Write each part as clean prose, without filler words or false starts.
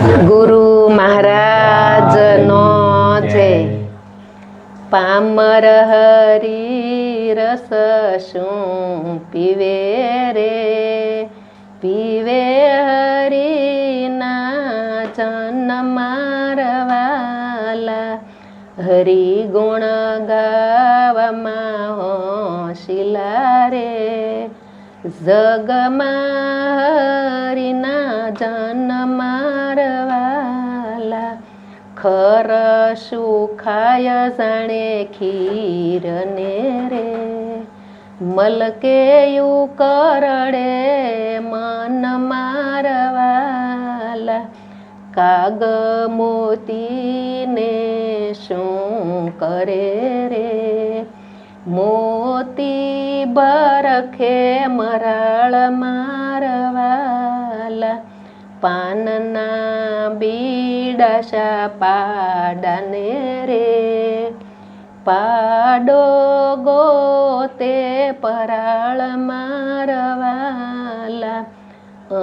ગુરુ મહારાજનો જય. પામર હરી રસ શું પીવે રે, પીવે હરિના જન મારવાલા. હરિ ગુણ ગાવામાં હોશિલા રે, જગમાં હરિના જન મારવાલા. ખર સુખાય જાણે ખીરને રે, મલકેયું કરડે મન મારવાલા. કાગ મોતીને શું કરે રે, મોતી બરખે મરાળ મારવાલા. પાનના બીડાશા પાડાને રે, પાડો ગોતે પરાળ મારવાલા.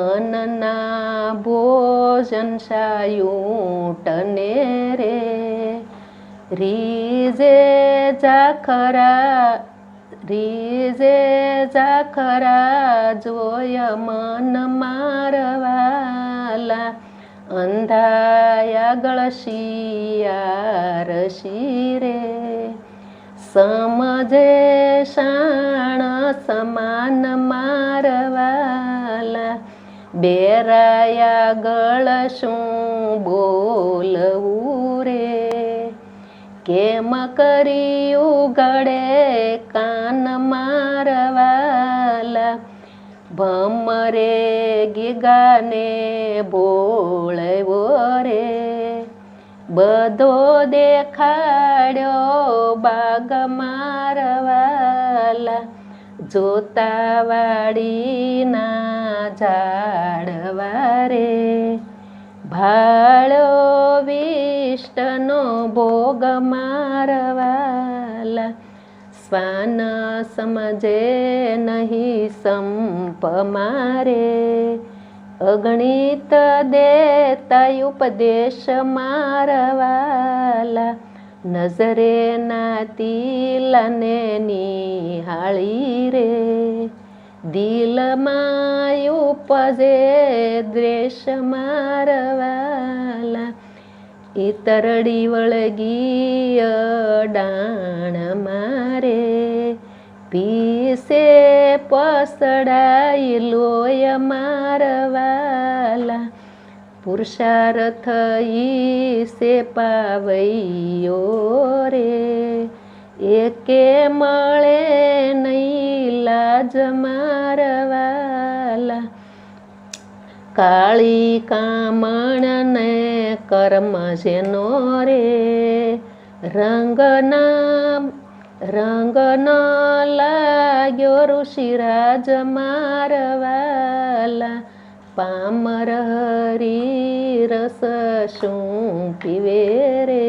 અન્નના ભોજન સાયુટને રે, રીજે જાખરા જોય મન મારવાલા. અંધાયા શિયાર શિરે, સમજે શાણ સમાન મારવાલા. બેરાયા ગળ શું બોલવું રે, કેમ કરી ઉગડે કાન મારવાલા. ભમરે ગીગાને બોળવો રે, બધો દેખાડ્યો બાગ મારવાલા. જોતા વાડીના ઝાડવા રે, ભાળ્યો વિષ્ટનો ભોગ મારવાલા. શ્વાન સમજે નહીં સંપ મારે, અગણિત દેતા ઉપદેશ મારવાલા. નજરે ના તિલને નિહાળી રે, દિલમાં ઉપજે દ્વેષ મારવાલા. ઈતરડી વળગી ડાણ મારે, પીસે પસડાઈ લોય મારવાલા. પુરુષાર્થ ઈસે પાવૈયો રે, એકે મળે નહીં લાજ મારવાલા. કાળી કામણને કર્મ જેનો રે, રંગ ન લાગ્યો ઋષિરાજ મારવાલા. પામર હરી રસ શું પીવે રે,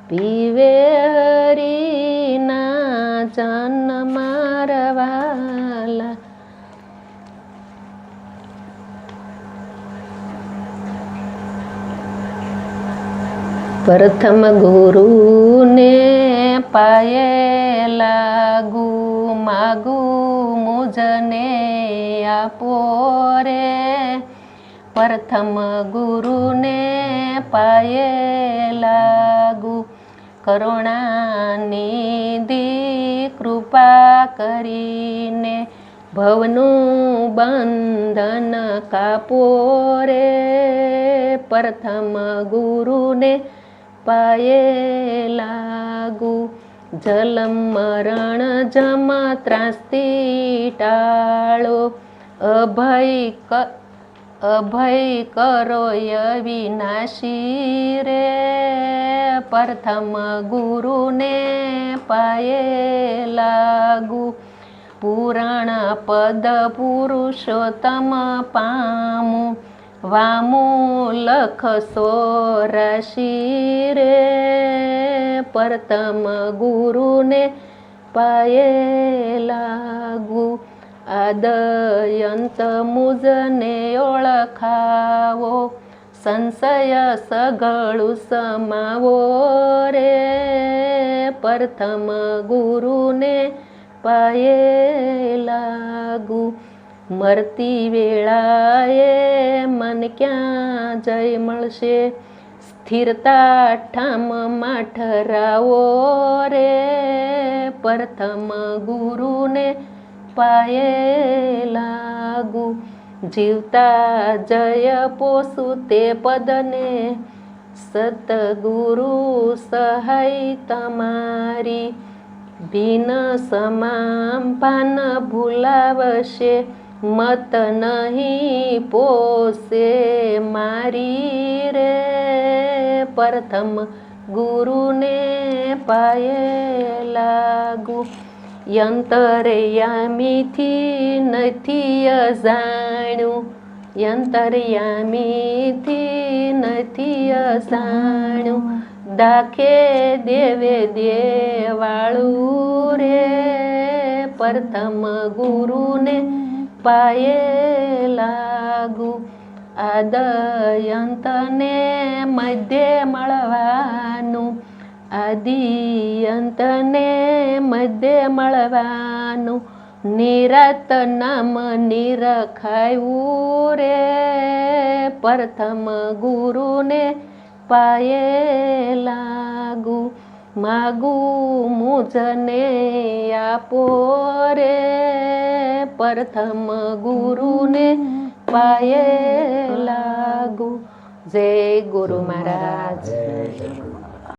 પીવે હરિના જન મારવાલા. પ્રથમ ગુરુને પાયે લાગુ, માગુ મુજને આપો રે. પ્રથમ ગુરુને પાયે લાગુ, કરુણાનિધિ કૃપા કરીને ભવનું બંધન કાપો રે. પ્રથમ ગુરુને પાયે લાગુ, જલમ મરણ જમ ત્રાસથી ટાળો. અભય કરો અવિનાશી રે, પ્રથમ ગુરુને પાયે લાગુ. પુરાણ પદ પુરુષોત્તમ પામું, વામું લખસો રાશિ રે. પ્રથમ ગુરુને પાયે લાગુ, આદયંત મુજને ઓળખાવો, સંશય સગળું સમાવો રે પ્રથમ ગુરુને પાયે લાગુ મરતી વેળાએ મન ક્યાં જય મળશે સ્થિરતા ઠામમાં ઠરાવો રે પ્રથમ ગુરુને પાયે લાગુ જીવતા જય પોસું તે પદને સતગુરુ સહાય તમારી ભીન સમામ પાન ભૂલાવશે મત નહીં પોસે મારી રે પ્રથમ ગુરુને પાયે લાગુ યંતરયામીથી નથી અજાણ્યું યંતરયામીથી નથી અજાણ્યું દાખે દેવે દેવાળું રે પ્રથમ ગુરુને પાયે લાગુ આદયંતને મધ્ય મળવાનું આદિયંતને મધ્ય મળવાનું નિરાત નામ નિરખાયું રે પ્રથમ ગુરુને પાયે લાગુ માગું મુજને આપો રે પ્રથમ ગુરુને પાયે લાગુ. જય ગુરુ મહારાજ.